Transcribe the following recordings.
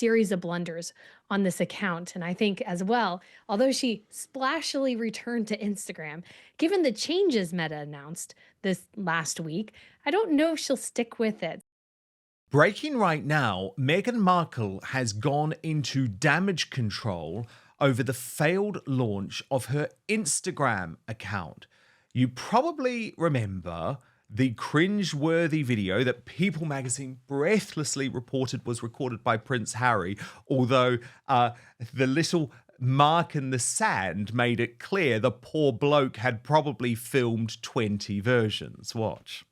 series of blunders on this account. And I think as well, although she splashily returned to Instagram, given the changes Meta announced this last week, I don't know if she'll stick with it. Breaking right now, Meghan Markle has gone into damage control over the failed launch of her Instagram account. You probably remember the cringe-worthy video that People magazine breathlessly reported was recorded by Prince Harry, although the little mark in the sand made it clear the poor bloke had probably filmed 20 versions. Watch.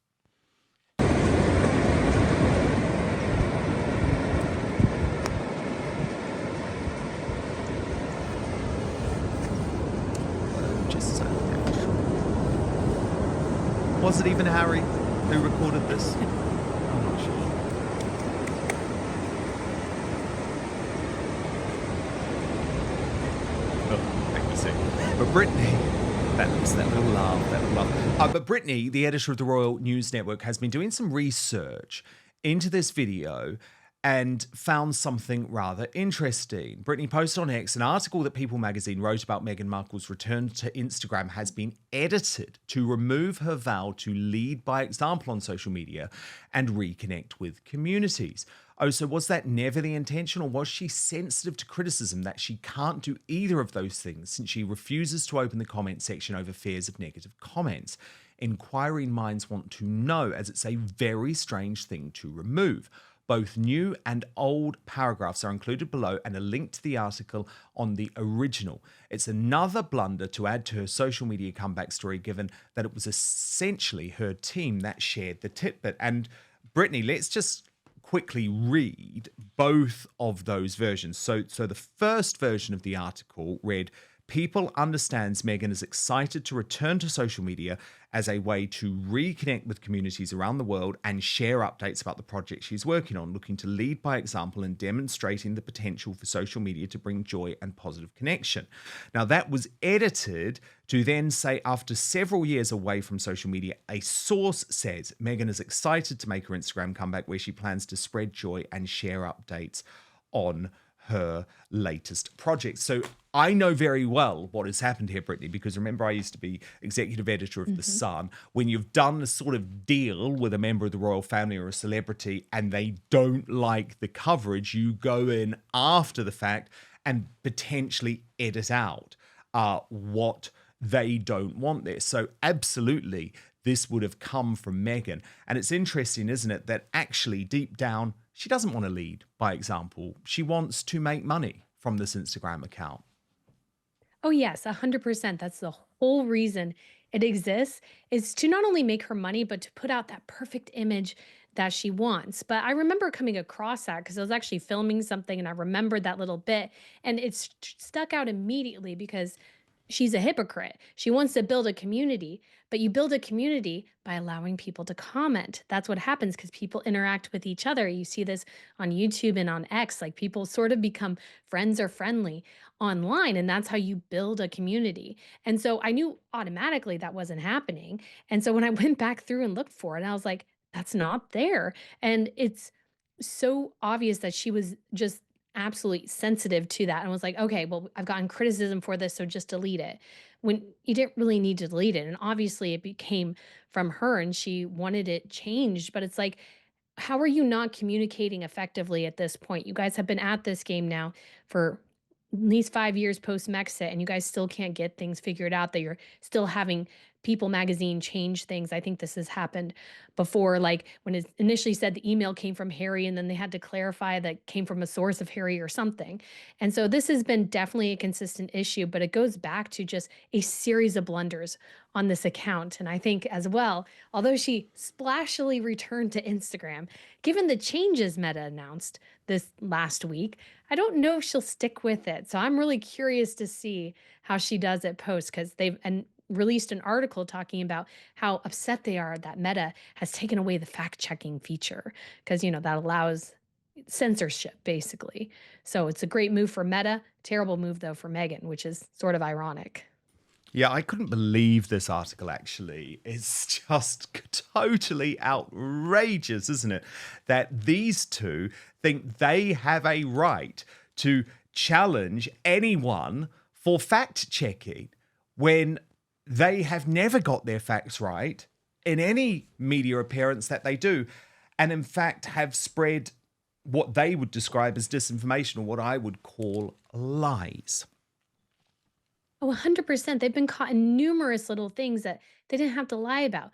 Just so natural. Was it even Harry who recorded this? I'm not sure. Oh, make me sick. But Brittany, that little laugh, that little laugh. But Brittany, the editor of the Royal News Network, has been doing some research into this video and found something rather interesting. Brittany posted on X an article that People magazine wrote about Meghan Markle's return to Instagram has been edited to remove her vow to lead by example on social media and reconnect with communities. Oh, so was that never the intention, or was she sensitive to criticism that she can't do either of those things since she refuses to open the comment section over fears of negative comments? Inquiring minds want to know, as it's a very strange thing to remove. Both new and old paragraphs are included below and a link to the article on the original. It's another blunder to add to her social media comeback story, given that it was essentially her team that shared the tidbit. And Brittany, let's just quickly read both of those versions. So the first version of the article read, People understands Meghan is excited to return to social media as a way to reconnect with communities around the world and share updates about the project she's working on, looking to lead by example and demonstrating the potential for social media to bring joy and positive connection. Now, that was edited to then say, after several years away from social media, a source says Meghan is excited to make her Instagram comeback where she plans to spread joy and share updates on her latest project. So I know very well what has happened here, Brittany, because remember, I used to be executive editor of The Sun. When you've done a sort of deal with a member of the royal family or a celebrity and they don't like the coverage, you go in after the fact and potentially edit out what they don't want there. So absolutely, this would have come from Meghan. And it's interesting, isn't it, that actually deep down, she doesn't want to lead by example. She wants to make money from this Instagram account. Oh, yes, 100%. That's the whole reason it exists, is to not only make her money, but to put out that perfect image that she wants. But I remember coming across that because I was actually filming something and I remembered that little bit and it stuck out immediately because she's a hypocrite. She wants to build a community, but you build a community by allowing people to comment. That's what happens because people interact with each other. You see this on YouTube and on X, like people sort of become friends or friendly online, and that's how you build a community. And so I knew automatically that wasn't happening. And so when I went back through and looked for it, I was like, that's not there. And it's so obvious that she was just absolutely sensitive to that and was like, okay, well, I've gotten criticism for this, so just delete it. When you didn't really need to delete it. And obviously it became from her and she wanted it changed. But it's like, how are you not communicating effectively at this point? You guys have been at this game now for at least 5 years post Mexit, and you guys still can't get things figured out, that you're still having People magazine change things. I think this has happened before, like when it initially said the email came from Harry, and then they had to clarify that came from a source of Harry or something. And so this has been definitely a consistent issue, but it goes back to just a series of blunders on this account. And I think as well, although she splashily returned to Instagram, given the changes Meta announced this last week, I don't know if she'll stick with it. So I'm really curious to see how she does at post, because they've released an article talking about how upset they are that Meta has taken away the fact checking feature, because that allows censorship basically. So it's a great move for Meta, terrible move though for Meghan, which is sort of ironic. Yeah, I couldn't believe this article actually. It's just totally outrageous, isn't it? That these two think they have a right to challenge anyone for fact checking when they have never got their facts right in any media appearance that they do. And in fact, have spread what they would describe as disinformation or what I would call lies. Oh, 100%. They've been caught in numerous little things that they didn't have to lie about.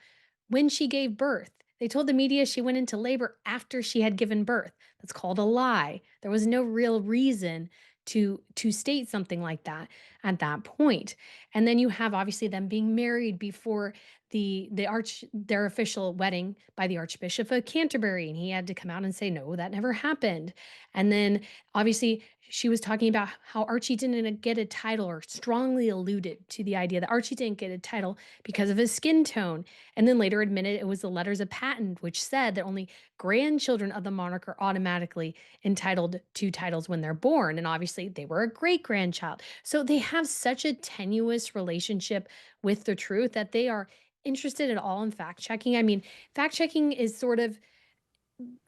When she gave birth, they told the media she went into labor after she had given birth. That's called a lie. There was no real reason to state something like that at that point. And then you have obviously them being married before their official wedding by the Archbishop of Canterbury, and he had to come out and say no, that never happened. And then obviously she was talking about how Archie didn't get a title, or strongly alluded to the idea that Archie didn't get a title because of his skin tone, and then later admitted it was the letters of patent, which said that only grandchildren of the monarch are automatically entitled to titles when they're born. And obviously, they were a great grandchild. So they have such a tenuous relationship with the truth that they are interested at all in fact checking. I mean, fact checking is sort of,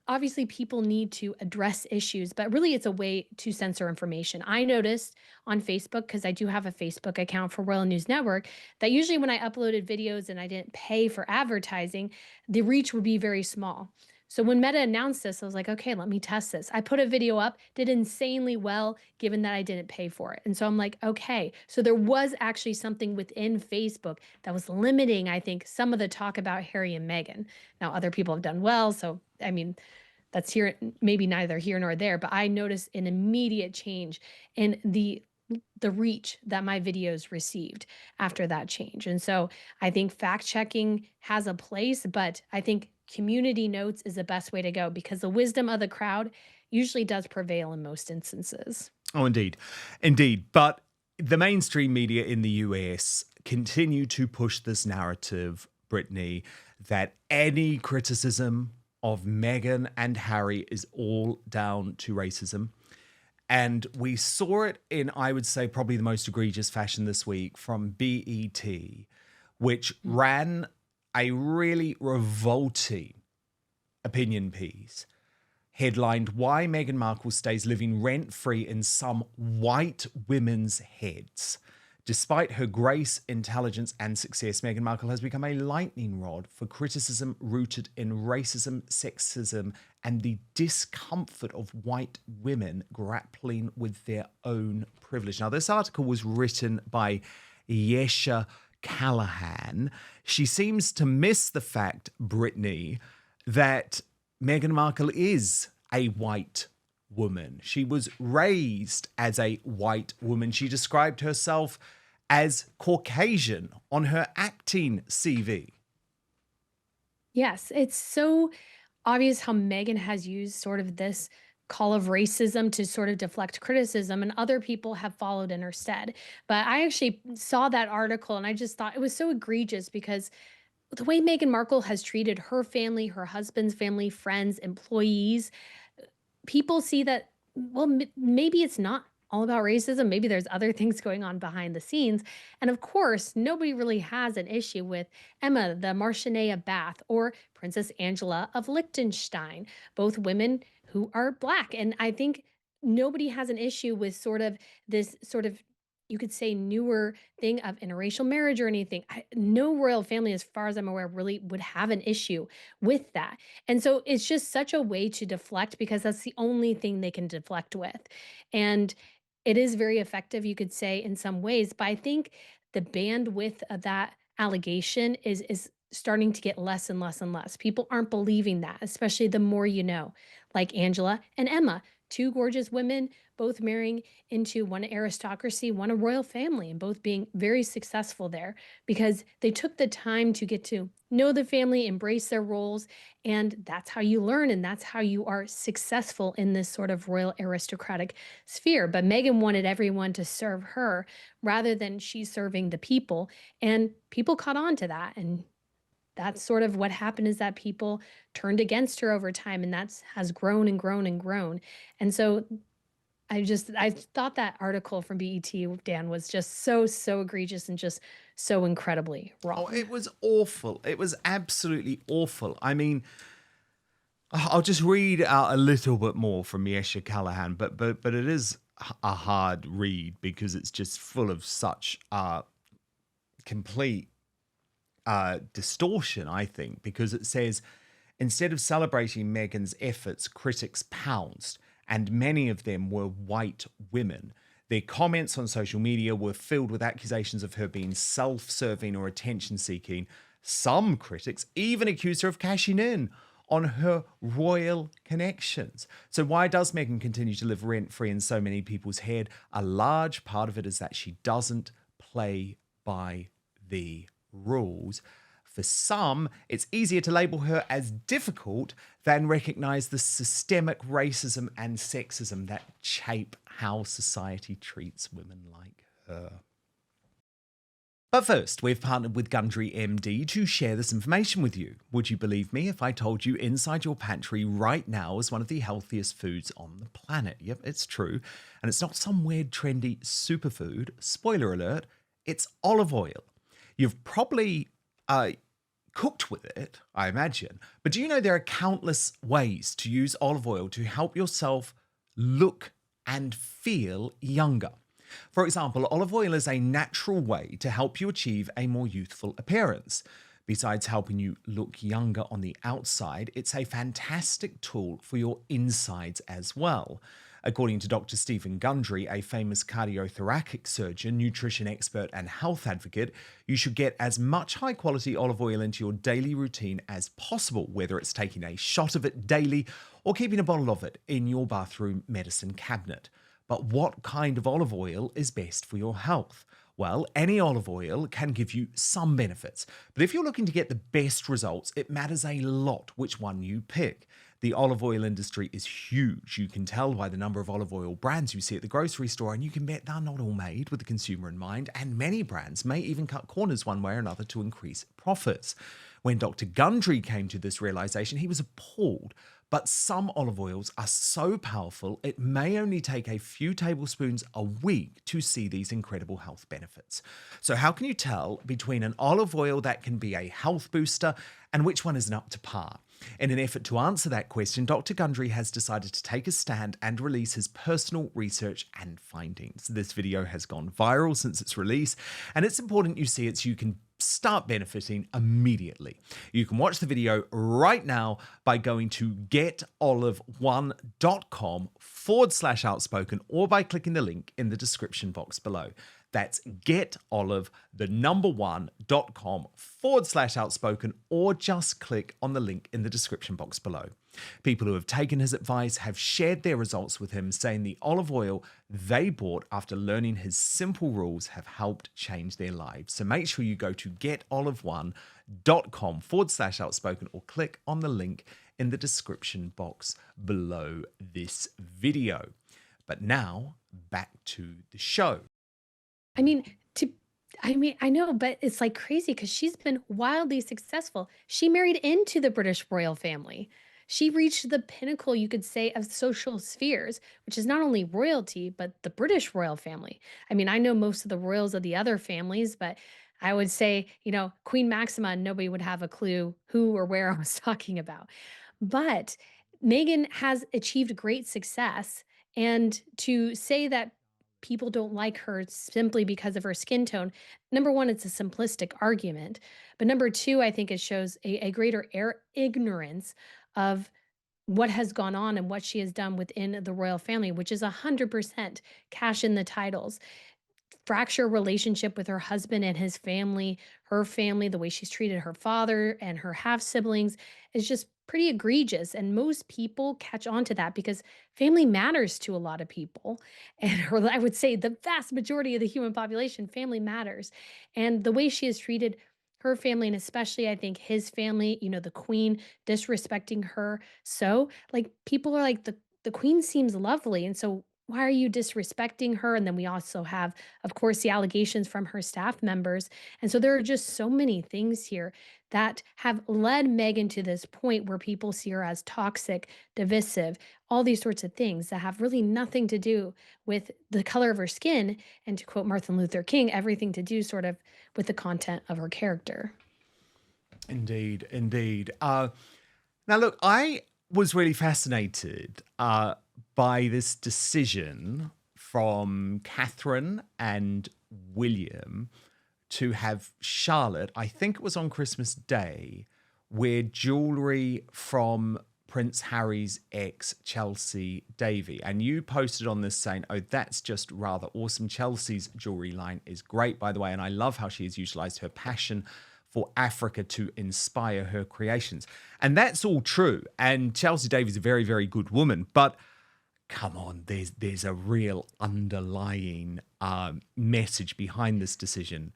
obviously people need to address issues, but really it's a way to censor information. I noticed on Facebook, because I do have a Facebook account for Royal News Network, that usually when I uploaded videos and I didn't pay for advertising, the reach would be very small. So when Meta announced this, I was like, okay, let me test this. I put a video up, did insanely well, given that I didn't pay for it. And so I'm like, okay, so there was actually something within Facebook that was limiting, I think, some of the talk about Harry and Meghan. Now, other people have done well. So, I mean, that's here, maybe neither here nor there, but I noticed an immediate change in the reach that my videos received after that change. And so I think fact checking has a place, but I think community notes is the best way to go because the wisdom of the crowd usually does prevail in most instances. Oh, indeed. Indeed. But the mainstream media in the US continue to push this narrative, Brittany, that any criticism of Meghan and Harry is all down to racism. And we saw it in, I would say, probably the most egregious fashion this week from BET, which ran a really revolting opinion piece headlined Why Meghan Markle Stays Living Rent Free in Some White Women's Heads. Despite her grace, intelligence, and success, Meghan Markle has become a lightning rod for criticism rooted in racism, sexism, and the discomfort of white women grappling with their own privilege. Now, this article was written by Yesha Callahan. She seems to miss the fact, Brittany, that Meghan Markle is a white woman. She was raised as a white woman. She described herself as Caucasian on her acting CV. Yes, it's so obvious how Megan has used sort of this call of racism to sort of deflect criticism, and other people have followed in her stead. But I actually saw that article and I just thought it was so egregious because the way Meghan Markle has treated her family, her husband's family, friends, employees, people see that, well, maybe it's not all about racism. Maybe there's other things going on behind the scenes. And of course, nobody really has an issue with Emma, the Marchioness of Bath, or Princess Angela of Liechtenstein, both women who are Black. And I think nobody has an issue with sort of this sort of, you could say, newer thing of interracial marriage or anything. No royal family, as far as I'm aware, really would have an issue with that. And so it's just such a way to deflect because that's the only thing they can deflect with. And it is very effective, you could say, in some ways, but I think the bandwidth of that allegation is starting to get less and less and less. People aren't believing that, especially the more you know, like Angela and Emma, two gorgeous women, both marrying into one aristocracy, one a royal family, and both being very successful there because they took the time to get to know the family, embrace their roles, and that's how you learn and that's how you are successful in this sort of royal aristocratic sphere. But Meghan wanted everyone to serve her rather than she serving the people, and people caught on to that. And that's sort of what happened, is that people turned against her over time, and that's has grown and grown and grown. And so I thought that article from BET, Dan, was just so, so egregious and just so incredibly Oh, wrong. it was awful. It was absolutely awful. I mean, I'll just read out a little bit more from Miesha Callahan, but it is a hard read because it's just full of such complete distortion, I think, because it says instead of celebrating Meghan's efforts, critics pounced, and many of them were white women. Their comments on social media were filled with accusations of her being self serving or attention seeking. Some critics even accused her of cashing in on her royal connections. So, why does Meghan continue to live rent free in so many people's head? A large part of it is that she doesn't play by the rules. For some, it's easier to label her as difficult than recognize the systemic racism and sexism that shape how society treats women like her. But first, we've partnered with Gundry MD to share this information with you. Would you believe me if I told you inside your pantry right now is one of the healthiest foods on the planet? Yep, it's true. And it's not some weird, trendy superfood. Spoiler alert, it's olive oil. You've probably cooked with it, I imagine. But do you know there are countless ways to use olive oil to help yourself look and feel younger? For example, olive oil is a natural way to help you achieve a more youthful appearance. Besides helping you look younger on the outside, it's a fantastic tool for your insides as well. According to Dr. Stephen Gundry, a famous cardiothoracic surgeon, nutrition expert, and health advocate, you should get as much high quality olive oil into your daily routine as possible, whether it's taking a shot of it daily or keeping a bottle of it in your bathroom medicine cabinet. But what kind of olive oil is best for your health? Well, any olive oil can give you some benefits, but if you're looking to get the best results, it matters a lot which one you pick. The olive oil industry is huge. You can tell by the number of olive oil brands you see at the grocery store, and you can bet they're not all made with the consumer in mind, and many brands may even cut corners one way or another to increase profits. When Dr. Gundry came to this realization, he was appalled. But some olive oils are so powerful, it may only take a few tablespoons a week to see these incredible health benefits. So, how can you tell between an olive oil that can be a health booster and which one isn't up to par? In an effort to answer that question, Dr. Gundry has decided to take a stand and release his personal research and findings. This video has gone viral since its release, and it's important you see it so you can start benefiting immediately. You can watch the video right now by going to getolive1.com/outspoken or by clicking the link in the description box below. That's getolive1.com/outspoken or just click on the link in the description box below. People who have taken his advice have shared their results with him, saying the olive oil they bought after learning his simple rules have helped change their lives. So make sure you go to getolive1.com/outspoken or click on the link in the description box below this video. But now back to the show. I mean, to I mean, I know, but it's like crazy because she's been wildly successful. She married into the British royal family. She reached the pinnacle, you could say, of social spheres, which is not only royalty, but the British royal family. I mean, I know most of the royals of the other families, but I would say, Queen Maxima, nobody would have a clue who or where I was talking about. But Meghan has achieved great success. And to say that people don't like her simply because of her skin tone, number one, it's a simplistic argument. But number two, I think it shows a greater ignorance of what has gone on and what she has done within the royal family, which is 100% cash in the titles, fracture relationship with her husband and his family, her family, the way she's treated her father and her half siblings is just pretty egregious. And most people catch on to that because family matters to a lot of people. And or I would say the vast majority of the human population, family matters. And the way she has treated her family, and especially I think his family, the queen disrespecting her. So like people are like the queen seems lovely. And so why are you disrespecting her? And then we also have, of course, the allegations from her staff members. And so there are just so many things here that have led Meghan to this point where people see her as toxic, divisive, all these sorts of things that have really nothing to do with the color of her skin. And to quote Martin Luther King, everything to do sort of with the content of her character. Indeed, indeed. Now, look, I was really fascinated by this decision from Catherine and William to have Charlotte, I think it was on Christmas Day, wear jewelry from Prince Harry's ex, Chelsea Davy. And you posted on this saying, oh, that's just rather awesome. Chelsea's jewelry line is great, by the way. And I love how she has utilized her passion for Africa to inspire her creations. And that's all true. And Chelsea Davy is a very, very good woman. But come on, there's a real underlying message behind this decision,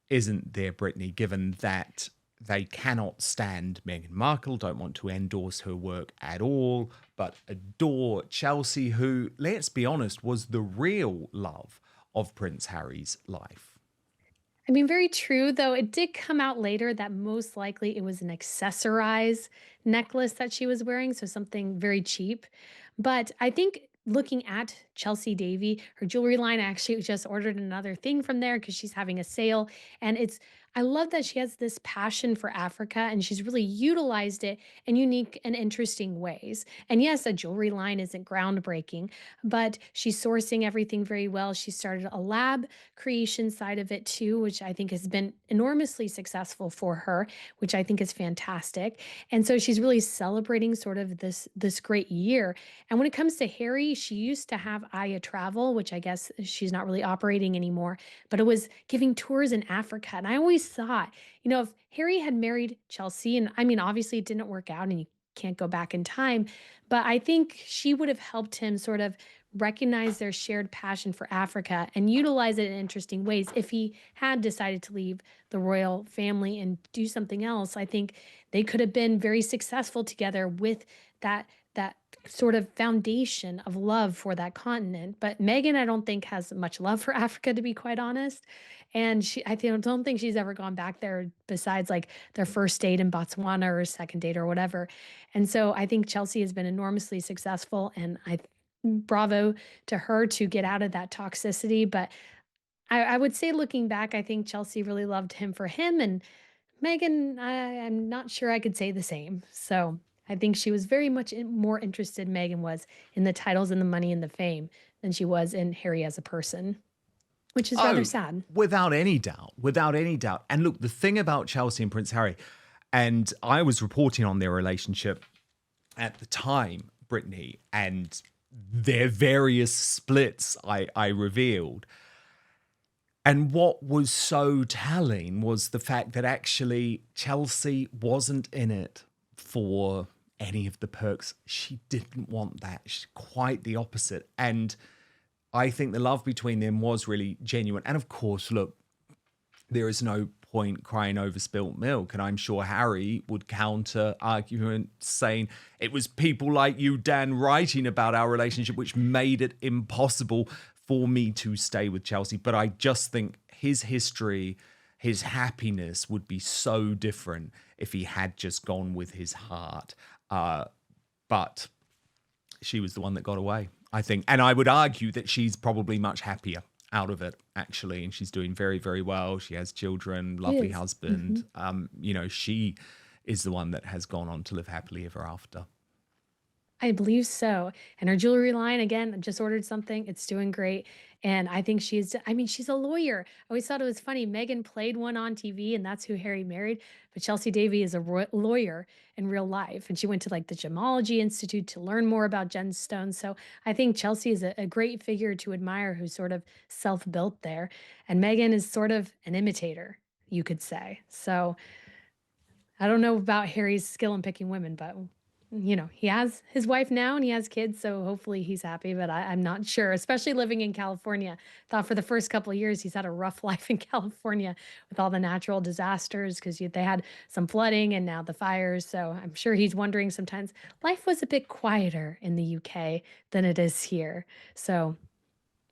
isn't there, Brittany, given that they cannot stand Meghan Markle, don't want to endorse her work at all, but adore Chelsea, who, let's be honest, was the real love of Prince Harry's life. I mean, very true, though it did come out later that most likely it was an accessorized necklace that she was wearing, so something very cheap. But I think looking at Chelsea Davy, her jewelry line, I actually just ordered another thing from there because she's having a sale. And I love that she has this passion for Africa and she's really utilized it in unique and interesting ways. And yes, a jewelry line isn't groundbreaking, but she's sourcing everything very well. She started a lab creation side of it too, which I think has been enormously successful for her, which I think is fantastic. And so she's really celebrating sort of this great year. And when it comes to Harry, she used to have Aya Travel, which I guess she's not really operating anymore, but it was giving tours in Africa. And I always thought, if Harry had married Chelsea, and I mean, obviously it didn't work out and you can't go back in time, but I think she would have helped him sort of recognize their shared passion for Africa and utilize it in interesting ways. If he had decided to leave the royal family and do something else, I think they could have been very successful together with that sort of foundation of love for that continent. But Meghan, I don't think has much love for Africa, to be quite honest. And don't think she's ever gone back there besides like their first date in Botswana or second date or whatever. And so I think Chelsea has been enormously successful, and I bravo to her to get out of that toxicity. But I would say looking back, I think Chelsea really loved him for him, and Meghan, I'm not sure I could say the same. So I think she was very much more interested, Meghan was, in the titles and the money and the fame than she was in Harry as a person, which is rather Oh, sad. without any doubt, without any doubt. And look, the thing about Chelsea and Prince Harry, and I was reporting on their relationship at the time, Brittany, and their various splits I revealed. And what was so telling was the fact that actually Chelsea wasn't in it for any of the perks. She didn't want that. She's quite the opposite. And I think the love between them was really genuine. And of course, look, there is no point crying over spilt milk. And I'm sure Harry would counter argument saying it was people like you, Dan, writing about our relationship, which made it impossible for me to stay with Chelsea. But I just think his history, his happiness would be so different if he had just gone with his heart. But she was the one that got away, I think. And I would argue that she's probably much happier out of it, actually. And she's doing very, very well. She has children, She lovely is. husband. She is the one that has gone on to live happily ever after. I believe so. And her jewelry line, again, I just ordered something. It's doing great. And I think she's a lawyer. I always thought it was funny. Meghan played one on TV, and that's who Harry married. But Chelsea Davy is a lawyer in real life. And she went to like the Gemology Institute to learn more about gemstones. So I think Chelsea is a great figure to admire who's sort of self built there. And Meghan is sort of an imitator, you could say. So I don't know about Harry's skill in picking women, but he has his wife now and he has kids, so hopefully he's happy, but I'm not sure, especially living in California. Thought for the first couple of years he's had a rough life in California with all the natural disasters because they had some flooding and now the fires. So I'm sure he's wondering sometimes life was a bit quieter in the UK than it is here. So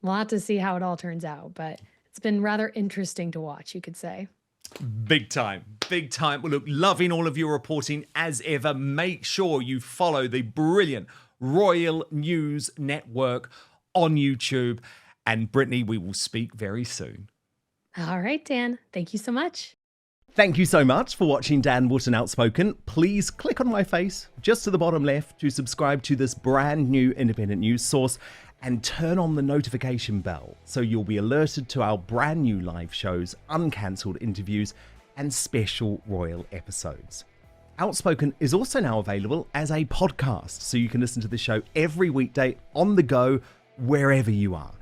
we'll have to see how it all turns out, but it's been rather interesting to watch, you could say. Big time. Big time. Well, look, loving all of your reporting as ever. Make sure you follow the brilliant Royal News Network on YouTube. And Brittany, we will speak very soon. All right, Dan. Thank you so much. Thank you so much for watching Dan Wootton Outspoken. Please click on my face just to the bottom left to subscribe to this brand new independent news source and turn on the notification bell so you'll be alerted to our brand new live shows, uncancelled interviews, and special royal episodes. Outspoken is also now available as a podcast, so you can listen to the show every weekday on the go, wherever you are.